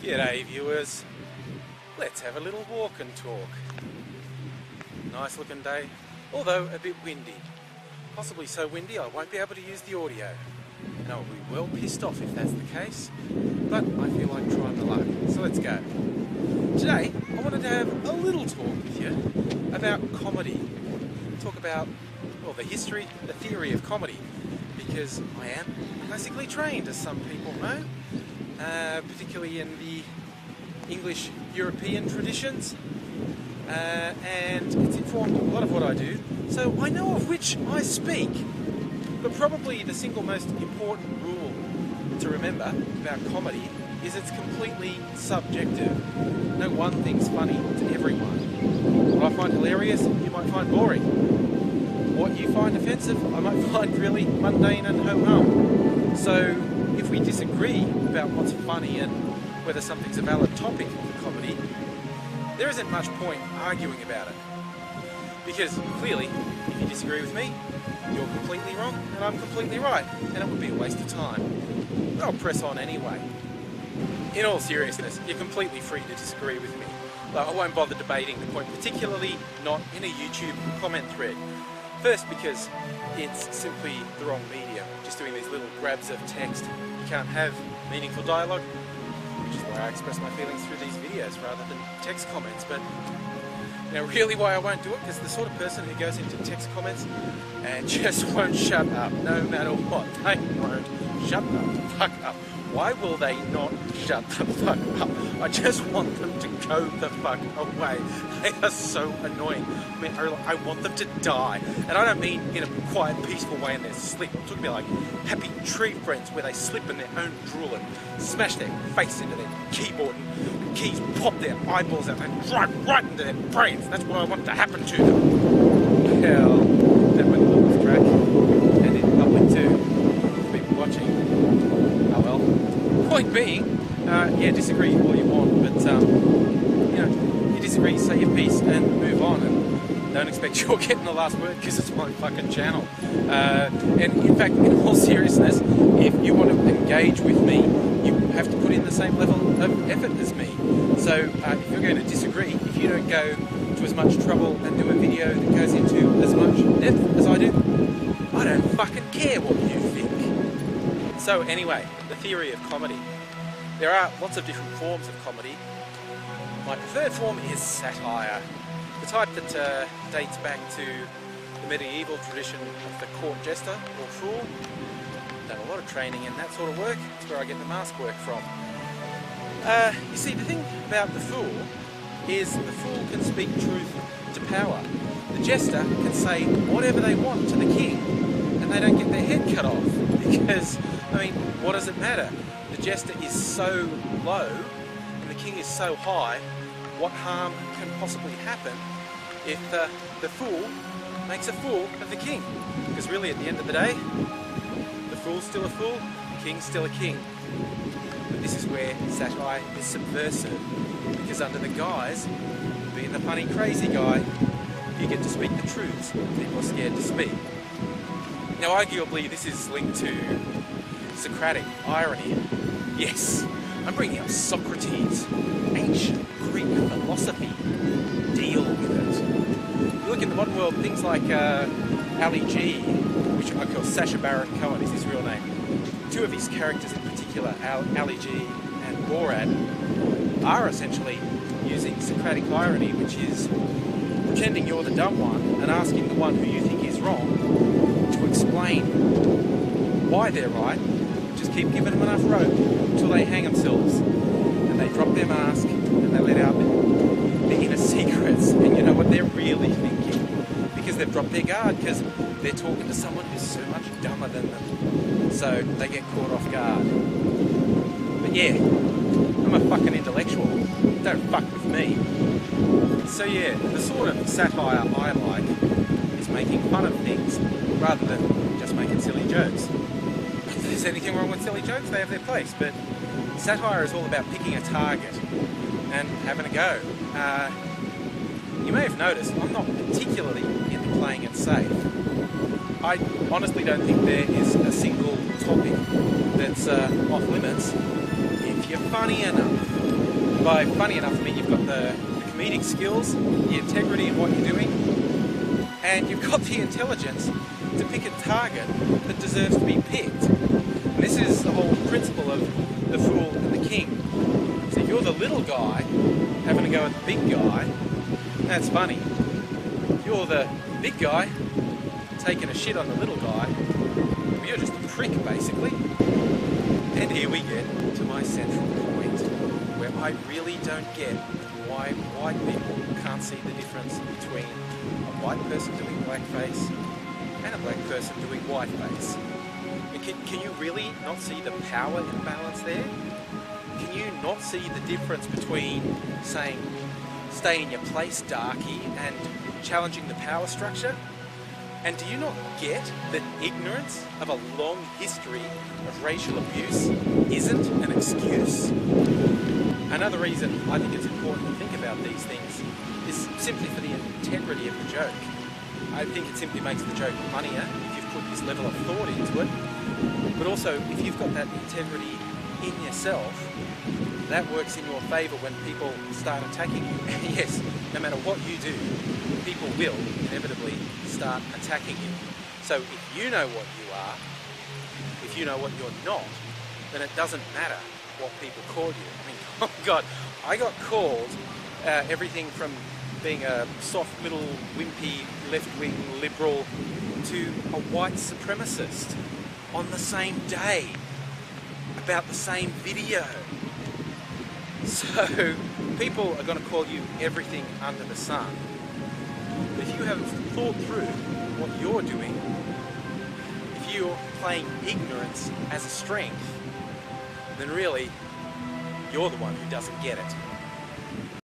G'day viewers, let's have a little walk and talk. Nice looking day, although a bit windy. Possibly so windy I won't be able to use the audio. And I'll be well pissed off if that's the case, but I feel like trying my luck, so let's go. Today I wanted to have a little talk with you about comedy. Talk about, well, the history, the theory of comedy, because I am classically trained, as some people know. Particularly in the English European traditions, and it's informed a lot of what I do, so I know of which I speak. But probably the single most important rule to remember about comedy is it's completely subjective. No one thing's funny to everyone. What I find hilarious, you might find boring. What you find offensive, I might find really mundane and ho-hum. So if we disagree about what's funny and whether something's a valid topic for comedy, there isn't much point arguing about it. Because clearly, if you disagree with me, you're completely wrong and I'm completely right, and it would be a waste of time. But I'll press on anyway. In all seriousness, you're completely free to disagree with me. I won't bother debating the point, particularly not in a YouTube comment thread. First, because it's simply the wrong medium, just doing these little grabs of text. You can't have meaningful dialogue, which is why I express my feelings through these videos rather than text comments. But you know, really why I won't do it, because the sort of person who goes into text comments and just won't shut up, no matter what. They won't shut the fuck up. Why will they not shut the fuck up? I just want them to go the fuck away. They are so annoying. I mean, I want them to die. And I don't mean in a quiet, peaceful way in their sleep. I'm talking about like Happy Tree Friends, where they slip in their own drool and smash their face into their keyboard and the keys pop their eyeballs out and drive right into their brains. That's what I want to happen to them. Hell, that went a little crack. And in public too. People watching. Oh well. Point being, yeah, disagree all you want, but you know, you disagree, say your piece and move on, and don't expect you're getting the last word because it's my fucking channel. And in fact, in all seriousness, if you want to engage with me, you have to put in the same level of effort as me. So if you're going to disagree, if you don't go to as much trouble and do a video that goes into as much depth as I do, I don't fucking care what you think. So anyway, the theory of comedy. There are lots of different forms of comedy. My preferred form is satire. The type that dates back to the medieval tradition of the court jester or fool. Done a lot of training in that sort of work. That's where I get the mask work from. You see, the thing about the fool is the fool can speak truth to power. The jester can say whatever they want to the king and they don't get their head cut off. Because, I mean, what does it matter? The jester is so low and the king is so high, what harm can possibly happen if the fool makes a fool of the king? Because really, at the end of the day, the fool's still a fool, the king's still a king. But this is where satire is subversive, because under the guise of being the funny, crazy guy, you get to speak the truths people are scared to speak. Now, arguably, this is linked to Socratic irony. Yes, I'm bringing up Socrates, ancient Greek philosophy. Deal with it. You look in the modern world, things like Ali G, which I call Sacha Baron Cohen is his real name. Two of his characters in particular, Ali G and Borat, are essentially using Socratic irony, which is pretending you're the dumb one and asking the one who you think is wrong to explain why they're right. Just keep giving them enough rope until they hang themselves and they drop their mask and they let out their inner secrets, and you know what they're really thinking, because they've dropped their guard, because they're talking to someone who's so much dumber than them, so they get caught off guard. But yeah, I'm a fucking intellectual, don't fuck with me. So yeah, the sort of satire I like is making fun of things rather than just making silly jokes. If there's anything wrong with silly jokes, they have their place, but satire is all about picking a target and having a go. You may have noticed I'm not particularly into playing it safe. I honestly don't think there is a single topic that's off limits if you're funny enough. by, funny enough, I mean, you've got the comedic skills, the integrity in what you're doing, and you've got the intelligence to pick a target that deserves to be picked. And this is the whole principle of the fool and the king. So if you're the little guy having to go at the big guy, that's funny. If you're the big guy taking a shit on the little guy, well, you're just a prick, basically. And here we get to my central point, where I really don't get why white people can't see the difference between a white person doing blackface and a black person doing whiteface. Can you really not see the power imbalance there? Can you not see the difference between saying, stay in your place, darky, and challenging the power structure? And do you not get that ignorance of a long history of racial abuse isn't an excuse? Another reason I think it's important to think about these things is simply for the integrity of the joke. I think it simply makes the joke funnier if you've put this level of thought into it, but also if you've got that integrity in yourself, that works in your favour when people start attacking you. Yes, no matter what you do, people will inevitably start attacking you. So if you know what you are, if you know what you're not, then it doesn't matter what people call you. I mean, oh God, I got called everything from being a soft little wimpy left-wing liberal to a white supremacist on the same day about the same video. So people are going to call you everything under the sun. But if you haven't thought through what you're doing, if you're playing ignorance as a strength, then really you're the one who doesn't get it.